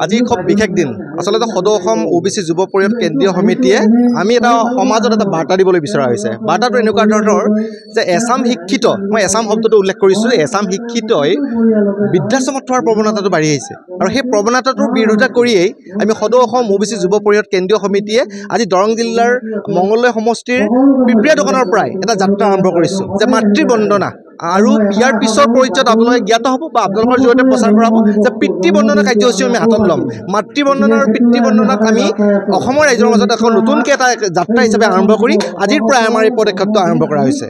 আজি খুব বিশেষ দিন আসলতে সদৌ অসম OBC যুৱ পৰিষদ কেন্দ্ৰীয় সমিতিয়ে আমি এটা সমাজত এটা বাৰ্তা দিবলৈ বিচৰা হৈছে। বাৰ্তাটো এনেকুৱা ধৰণৰ যে এছাম শিক্ষিত, মই এছাম শব্দটো উল্লেখ কৰিছোঁ, এছাম শিক্ষিতই বৃদ্ধাশ্ৰমত থোৱাৰ প্ৰৱণতাটো বাঢ়ি আহিছে আৰু সেই প্ৰৱণতাটোৰ বিৰোধিতা কৰিয়েই আমি সদৌ অসম OBC যুৱ পৰিষদ কেন্দ্ৰীয় সমিতিয়ে আজি দৰং জিলাৰ মঙলদৈ সমষ্টিৰ পিপৰীয়া দোকানৰ পৰাই এটা যাত্ৰা আৰম্ভ কৰিছোঁ যে মাতৃ বন্দনা আৰু ইয়াৰ পিছৰ পৰ্যায়ত আপোনালোকে জ্ঞাত হ'ব বা আপোনালোকৰ জৰিয়তে প্ৰচাৰ কৰা হ'ব যে পিতৃ বন্দনা কাৰ্যসূচী আমি হাতত ল'ম। মাতৃ বন্দনা আৰু পিতৃ বন্দনাক আমি অসমৰ ৰাইজৰ মাজত এখন নতুনকৈ এটা যাত্ৰা হিচাপে আৰম্ভ কৰি আজিৰ পৰাই আমাৰ এই পদক্ষেপটো আৰম্ভ কৰা হৈছে।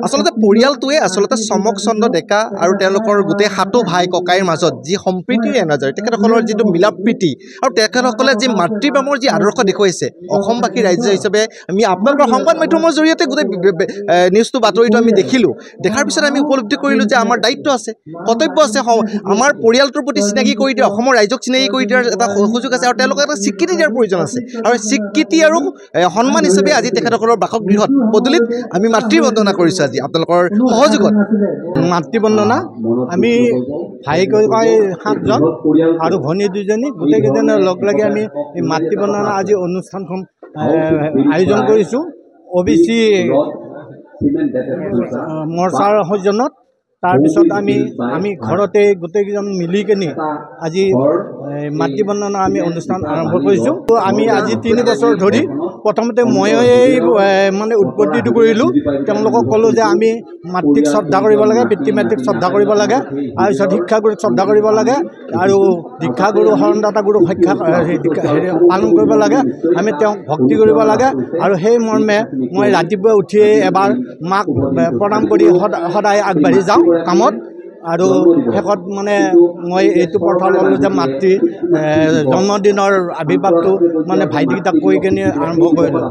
আচলতে পৰিয়ালটোৱে আচলতে চমক চন্দ্ৰ ডেকা আৰু তেওঁলোকৰ গোটেই সাতু ভাই ককাইৰ মাজত যি সম্প্ৰীতিৰ এনাজৰী, তেখেতসকলৰ যিটো মিলা প্ৰীতি আৰু তেখেতসকলে যি মাতৃপ্ৰেমৰ যি আদৰ্শ দেখুৱাইছে, অসমবাসী ৰাজ্য হিচাপে আমি আপোনালোকৰ সংবাদ মাধ্যমৰ জৰিয়তে গোটেই নিউজটো বাতৰিটো আমি দেখিলোঁ। দেখাৰ পিছত আমি উপলব্ধি কৰিলোঁ যে আমাৰ দায়িত্ব আছে, কৰ্তব্য আছে, আমাৰ পৰিয়ালটোৰ প্ৰতি চিনাকি কৰি দিয়া, অসমৰ ৰাইজক চিনাকি কৰি দিয়াৰ এটা সুযোগ আছে আৰু তেওঁলোকক এটা স্বীকৃতি দিয়াৰ প্ৰয়োজন আছে আৰু স্বীকৃতি আৰু সন্মান হিচাপে আজি তেখেতসকলৰ বাসগৃহত পদূলিত আমি মাতৃবন্দনা কৰিছোঁ। আজি আপোনালোকৰ সহযোগত মাতৃবন্দনা আমি ভাই ককাই 7জন আৰু ভনী 2জনী গোটেইকেইজনে লগ লাগি আমি এই মাতৃবন্দনা আজি অনুষ্ঠানখন আয়োজন কৰিছোঁ OBC মৰ্চাৰ সৌজন্যত। তাৰপিছত আমি ঘৰতে গোটেইকেইজন মিলি কিনি আজি মাতৃবন্দনা আমি অনুষ্ঠান আৰম্ভ কৰিছোঁ। আমি আজি 3 বছৰ ধৰি প্ৰথমতে ময়েই মানে উৎপত্তিটো কৰিলোঁ, তেওঁলোকক ক'লোঁ যে আমি মাতৃক শ্ৰদ্ধা কৰিব লাগে, পিতৃ মাতৃক শ্ৰদ্ধা কৰিব লাগে, তাৰপিছত শিক্ষাগুৰুক শ্ৰদ্ধা কৰিব লাগে আৰু দীক্ষাগুৰু শৰণদাতা গুৰুক পালন কৰিব লাগে, আমি তেওঁক ভক্তি কৰিব লাগে। আৰু সেই মৰ্মে মই ৰাতিপুৱা উঠিয়েই এবাৰ মাক প্ৰণাম কৰি সদায় আগবাঢ়ি যাওঁ কামত। আৰু শেষত মানে মই এইটো প্ৰথা ল'লোঁ যে মাতৃ জন্মদিনৰ আৱিৰ্ভাৱটো মানে ভাইটিকেইটাক কৈ কিনে আৰম্ভ কৰিলোঁ।